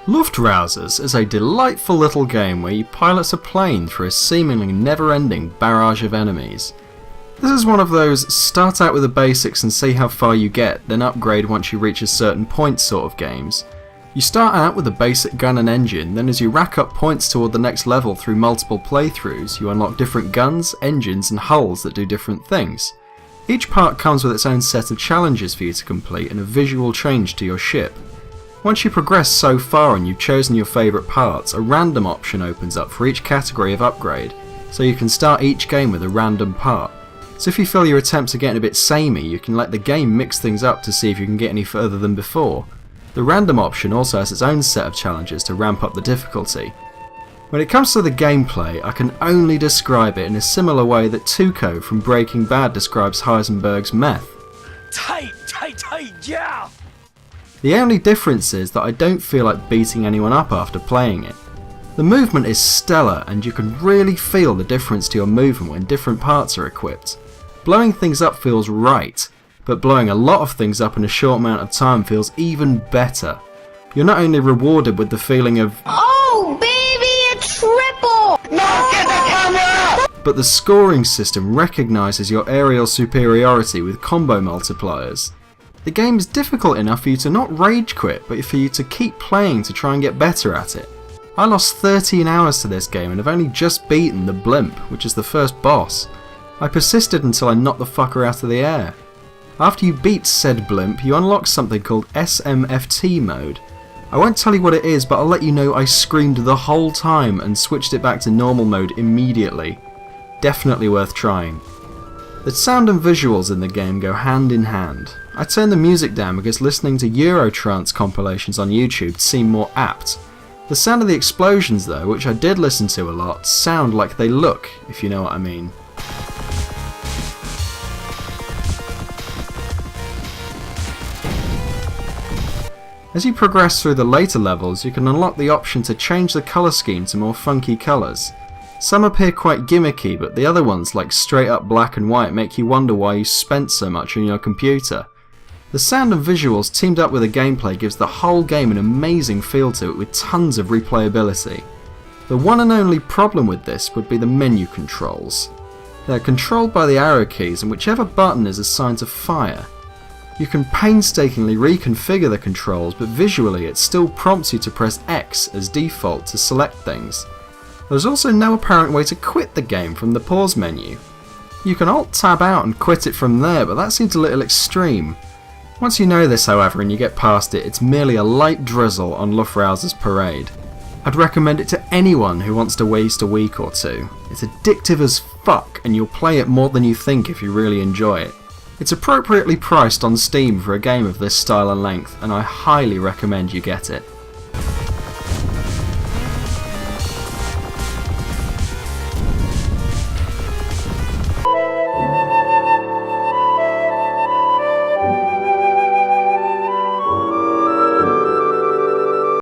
Luftrausers is a delightful little game where you pilot a plane through a seemingly never-ending barrage of enemies. This is one of those start out with the basics and see how far you get, then upgrade once you reach a certain point sort of games. You start out with a basic gun and engine, then as you rack up points toward the next level through multiple playthroughs, you unlock different guns, engines and hulls that do different things. Each part comes with its own set of challenges for you to complete and a visual change to your ship. Once you progress so far and you've chosen your favourite parts, a random option opens up for each category of upgrade, so you can start each game with a random part. So if you feel your attempts are getting a bit samey, you can let the game mix things up to see if you can get any further than before. The random option also has its own set of challenges to ramp up the difficulty. When it comes to the gameplay, I can only describe it in a similar way that Tuco from Breaking Bad describes Heisenberg's meth. Tight, yeah! The only difference is that I don't feel like beating anyone up after playing it. The movement is stellar and you can really feel the difference to your movement when different parts are equipped. Blowing things up feels right, but blowing a lot of things up in a short amount of time feels even better. You're not only rewarded with the feeling of "Oh baby, a triple!" No, get the camera! But the scoring system recognises your aerial superiority with combo multipliers. The game is difficult enough for you to not rage quit, but for you to keep playing to try and get better at it. I lost 13 hours to this game and have only just beaten the Blimp, which is the first boss. I persisted until I knocked the fucker out of the air. After you beat said Blimp, you unlock something called SMFT mode. I won't tell you what it is, but I'll let you know I screamed the whole time and switched it back to normal mode immediately. Definitely worth trying. The sound and visuals in the game go hand in hand. I turned the music down because listening to Eurotrance compilations on YouTube seemed more apt. The sound of the explosions though, which I did listen to a lot, sound like they look, if you know what I mean. As you progress through the later levels, you can unlock the option to change the colour scheme to more funky colours. Some appear quite gimmicky, but the other ones, like straight up black and white, make you wonder why you spent so much on your computer. The sound and visuals teamed up with the gameplay gives the whole game an amazing feel to it with tons of replayability. The one and only problem with this would be the menu controls. They are controlled by the arrow keys and whichever button is assigned to fire. You can painstakingly reconfigure the controls, but visually it still prompts you to press X as default to select things. There's also no apparent way to quit the game from the pause menu. You can Alt-Tab out and quit it from there, but that seems a little extreme. Once you know this however and you get past it, it's merely a light drizzle on Luftrausers Parade. I'd recommend it to anyone who wants to waste a week or two. It's addictive as fuck and you'll play it more than you think if you really enjoy it. It's appropriately priced on Steam for a game of this style and length, and I highly recommend you get it.